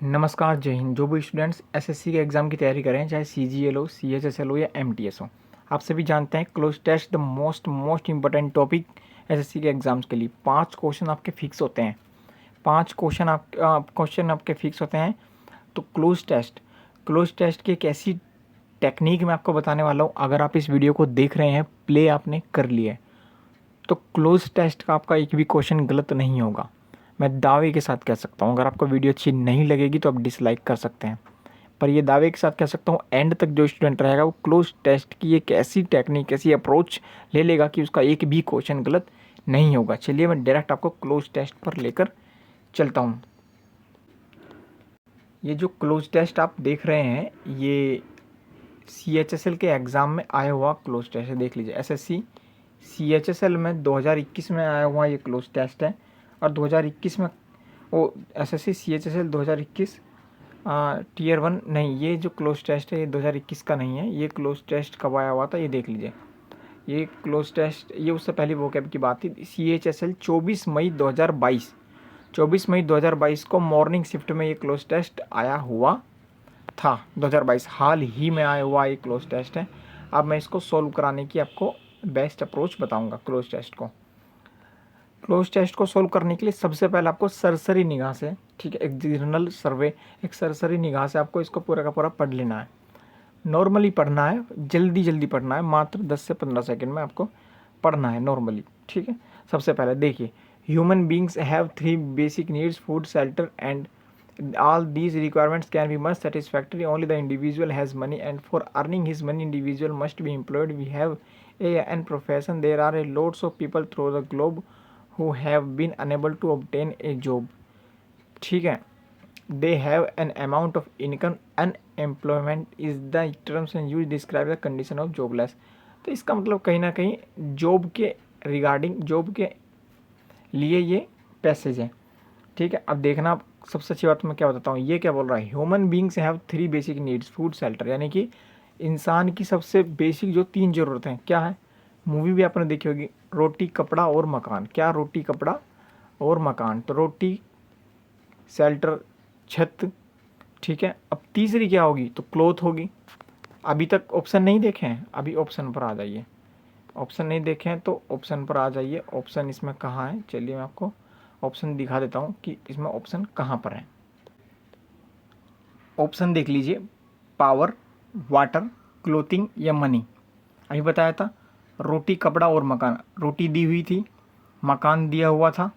नमस्कार, जय हिंद। जो भी स्टूडेंट्स एसएससी के एग्ज़ाम की तैयारी करें, चाहे सीजीएल हो, सीएचएसएल हो या एमटीएस हो, आप सभी जानते हैं cloze test the most important topic SSC के एग्ज़ाम्स के लिए। 5 क्वेश्चन आपके फिक्स होते हैं। 5 क्वेश्चन आपके फिक्स होते हैं। तो क्लोज टेस्ट की एक ऐसी टेक्निक मैं आपको बताने वाला हूँ। अगर आप इस वीडियो को देख रहे हैं, प्ले आपने कर लिया है, तो क्लोज टेस्ट का आपका एक भी क्वेश्चन गलत नहीं होगा। मैं दावे के साथ कह सकता हूँ। अगर आपको वीडियो अच्छी नहीं लगेगी तो आप डिसलाइक कर सकते हैं, पर ये दावे के साथ कह सकता हूँ, एंड तक जो स्टूडेंट रहेगा वो क्लोज टेस्ट की एक ऐसी टेक्निक, ऐसी अप्रोच ले लेगा कि उसका एक भी क्वेश्चन गलत नहीं होगा। चलिए मैं डायरेक्ट आपको क्लोज टेस्ट पर लेकर चलता हूँ। ये जो क्लोज टेस्ट आप देख रहे हैं, ये CHSL के एग्ज़ाम में आया हुआ क्लोज टेस्ट है। देख लीजिए, SSC CHSL में 2021 में आया हुआ ये क्लोज टेस्ट है। और 2021 में वो SSC CHSL 2021 टीयर 1 नहीं, ये जो क्लोज टेस्ट है ये 2021 का नहीं है। ये क्लोज टेस्ट कब आया हुआ था ये देख लीजिए। ये क्लोज टेस्ट, ये उससे पहले वोकैब की बात थी। CHSL 24 मई 2022, 24 मई 2022 को मॉर्निंग शिफ्ट में ये क्लोज टेस्ट आया हुआ था। 2022 हाल ही में आया हुआ ये क्लोज टेस्ट है। अब मैं इसको सॉल्व कराने की आपको बेस्ट अप्रोच बताऊंगा। क्लोज टेस्ट को सॉल्व करने के लिए सबसे पहले आपको सरसरी निगाह से, ठीक है, एक जनरल सर्वे, एक सरसरी निगाह से आपको इसको पूरा का पूरा पढ़ लेना है। नॉर्मली पढ़ना है, जल्दी जल्दी पढ़ना है, मात्र 10 से 15 सेकंड में आपको पढ़ना है नॉर्मली, ठीक है। सबसे पहले देखिए, human beings have 3 basic needs, food, shelter and all these requirements can be much satisfactory only the individual has money, and for earning his money individual must be employed. We have an profession. There are lots of people through the globe who have been unable to obtain a job, ठीक है। They have an amount of income. Unemployment is the terms and use describe the condition of jobless. तो इसका मतलब कहीं ना कहीं job के regarding, job के लिए ये पैसेज है, ठीक है। अब देखना, सबसे अच्छी बात मैं क्या बताता हूँ, ये क्या बोल रहा है, human beings have 3 basic needs, food, shelter, यानी कि इंसान की सबसे बेसिक जो 3 ज़रूरतें क्या है, मूवी भी आपने देखी होगी, रोटी, कपड़ा और मकान। क्या? रोटी, कपड़ा और मकान। तो रोटी, शेल्टर, छत, ठीक है। अब तीसरी क्या होगी? तो क्लोथ होगी। अभी तक ऑप्शन नहीं देखे हैं, अभी ऑप्शन पर आ जाइए। ऑप्शन नहीं देखे हैं तो ऑप्शन पर आ जाइए। ऑप्शन इसमें कहाँ है, चलिए मैं आपको ऑप्शन दिखा देता हूँ कि इसमें ऑप्शन कहाँ पर है। ऑप्शन देख लीजिए, पावर, वाटर, क्लोथिंग या मनी। अभी बताया था रोटी, कपड़ा और मकान। रोटी दी हुई थी, मकान दिया हुआ था,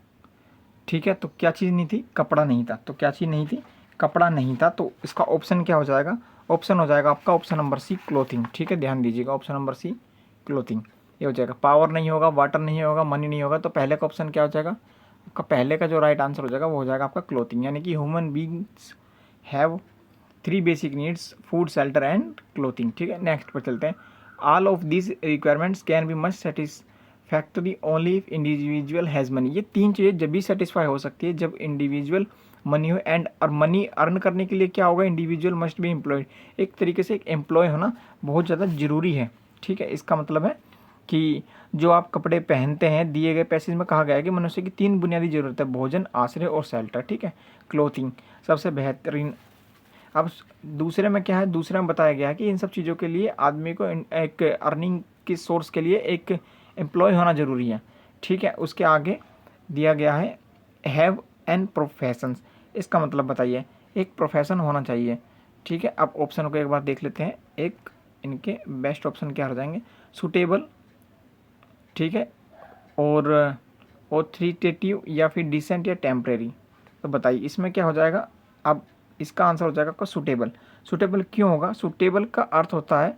ठीक है। तो क्या चीज़ नहीं थी? कपड़ा नहीं था। तो क्या चीज़ नहीं थी? कपड़ा नहीं था। तो इसका ऑप्शन क्या हो जाएगा? ऑप्शन हो जाएगा आपका ऑप्शन नंबर सी, क्लोथिंग, ठीक है। ध्यान दीजिएगा, ऑप्शन नंबर सी, क्लोथिंग, ये हो जाएगा। पावर नहीं होगा, वाटर नहीं होगा, मनी नहीं होगा, तो पहले का ऑप्शन क्या हो जाएगा आपका? पहले का जो राइट आंसर हो जाएगा वो हो जाएगा आपका क्लोथिंग, यानी कि human beings have 3 basic needs, food, shelter and clothing, ठीक है। नेक्स्ट पर चलते हैं। All of this requirements can be much satisfactory only if individual has money. ये 3 चीज़ें जब भी सेटिस्फाई हो सकती है जब इंडिविजुअल मनी हो। एंड और मनी अर्न करने के लिए क्या होगा? Individual must be employed. एक तरीके से एक एम्प्लॉय होना बहुत ज़्यादा ज़रूरी है, ठीक है। इसका मतलब है कि जो आप कपड़े पहनते हैं, दिए गए पैसेज में कहा गया है कि मनुष्य की 3 बुनियादी ज़रूरत है, भोजन, आश्रय और शेल्टर, ठीक है। क्लोथिंग सबसे बेहतरीन। अब दूसरे में क्या है? दूसरे में बताया गया है कि इन सब चीज़ों के लिए आदमी को एक अर्निंग के सोर्स के लिए एक एम्प्लॉय होना ज़रूरी है, ठीक है। उसके आगे दिया गया है हैव एन प्रोफेशंस। इसका मतलब बताइए, एक प्रोफेशन होना चाहिए, ठीक है। अब ऑप्शन को एक बार देख लेते हैं। एक इनके बेस्ट ऑप्शन क्या हो जाएंगे? सुटेबल, ठीक है, और ऑथोरिटेटिव या फिर डिसेंट या टेम्परेरी। तो बताइए इसमें क्या हो जाएगा? अब इसका आंसर हो जाएगा आपका सुटेबल। सुटेबल क्यों होगा? सुटेबल का अर्थ होता है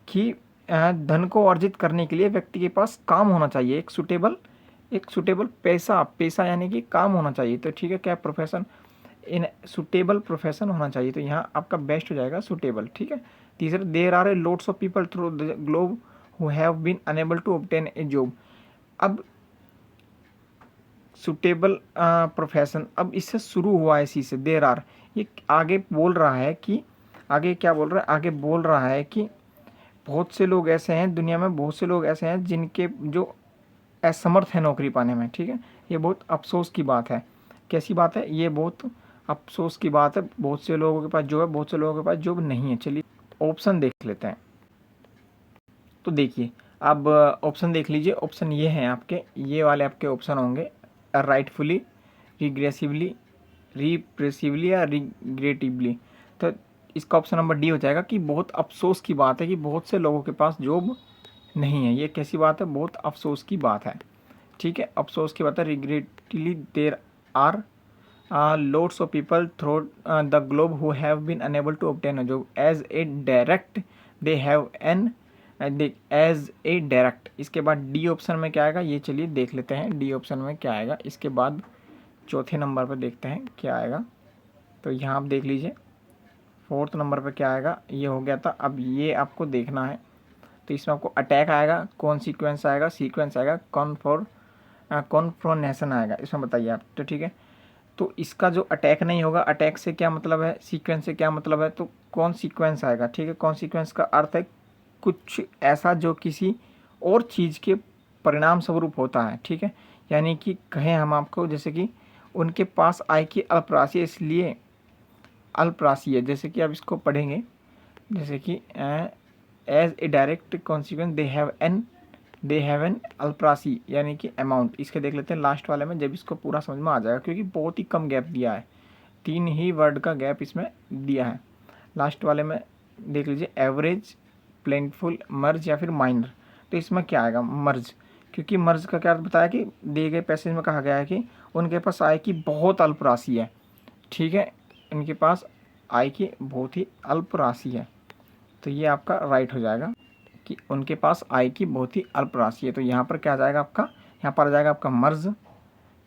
कि धन को अर्जित करने के लिए व्यक्ति के पास काम होना चाहिए। एक सुटेबल पैसा यानी कि काम होना चाहिए। तो ठीक है, क्या प्रोफेशन? इन सुटेबल प्रोफेशन होना चाहिए। तो यहाँ आपका बेस्ट हो जाएगा सुटेबल, ठीक है। तीसरा, there are a lots of people through the globe who have been enable to obtain a job. अब सुटेबल प्रोफेशन, अब इससे शुरू हुआ है, इसी से देर आर, ये आगे बोल रहा है कि, आगे क्या बोल रहा है? आगे बोल रहा है कि बहुत से लोग ऐसे हैं दुनिया में, बहुत से लोग ऐसे हैं जिनके जो असमर्थ है नौकरी पाने में, ठीक है। ये बहुत अफसोस की बात है। कैसी बात है? ये बहुत अफसोस की बात है, बहुत से लोगों के पास जॉब है, बहुत से लोगों के पास जॉब नहीं है। चलिए ऑप्शन देख लेते हैं। तो देखिए अब ऑप्शन देख लीजिए। ऑप्शन ये हैं आपके, ये वाले आपके ऑप्शन होंगे, राइटफुली, रिग्रेसिवली, रिप्रेसिवली या रिग्रेटिवली। तो इसका ऑप्शन नंबर डी हो जाएगा कि बहुत अफसोस की बात है कि बहुत से लोगों के पास जॉब नहीं है। ये कैसी बात है? बहुत अफसोस की बात है। ठीक है, अफसोस की बात है। Regretfully there are loads of people throughout the globe who have been unable to obtain a job as a direct they have an as a direct। इसके बाद डी ऑप्शन में क्या आएगा, ये चलिए देख लेते हैं डी ऑप्शन में क्या आएगा। इसके बाद चौथे नंबर पर देखते हैं क्या आएगा। तो यहाँ आप देख लीजिए फोर्थ नंबर पर क्या आएगा, ये हो गया था। अब ये आपको देखना है। तो इसमें आपको अटैक आएगा, कॉन्सिक्वेंस आएगा, सीक्वेंस आएगा, कॉन्फ्रोनेशन आएगा। इसमें बताइए आप। तो ठीक है, तो इसका जो अटैक नहीं होगा, अटैक से क्या मतलब है, सीक्वेंस से क्या मतलब है, तो कौन सीक्वेंस आएगा। ठीक है, कौन सीक्वेंस का अर्थ है कुछ ऐसा जो किसी और चीज़ के परिणाम स्वरूप होता है। ठीक है, यानी कि कहें हम आपको, जैसे कि उनके पास आय की अल्प राशि है, इसलिए अल्प राशि है। जैसे कि आप इसको पढ़ेंगे, जैसे कि as a direct consequence they have an अल्परासी, यानी कि अमाउंट। इसके देख लेते हैं लास्ट वाले में, जब इसको पूरा समझ में आ जाएगा, क्योंकि बहुत ही कम गैप दिया है, 3 ही वर्ड का गैप इसमें दिया है। लास्ट वाले में देख लीजिए, एवरेज, प्लेंटफुल, मर्ज या फिर माइनर। तो इसमें क्या आएगा, मर्ज, क्योंकि मर्ज का क्या अर्थ बताया कि दिए गए पैसेज में कहा गया है कि उनके पास आय की बहुत अल्प राशि है। ठीक है, इनके पास आय की बहुत ही अल्प राशि है। तो ये आपका राइट हो जाएगा कि उनके पास आय की बहुत ही अल्प राशि है। तो यहाँ पर क्या आ जाएगा आपका, यहाँ पर आ जाएगा आपका मर्ज।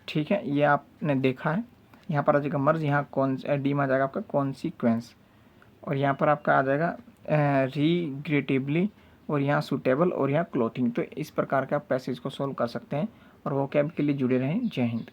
ठीक है, ये आपने देखा है। यहाँ पर आ जाएगा मर्ज, यहाँ कौन डी में आ जाएगा आपका कॉन्सिक्वेंस, और यहाँ पर आपका आ जाएगा रिग्रेटिवली, और यहाँ सूटेबल, और यहाँ क्लोथिंग। तो इस प्रकार के आप पैसेज को सोल्व कर सकते हैं। और वो कैब के लिए जुड़े रहें। जय हिंद।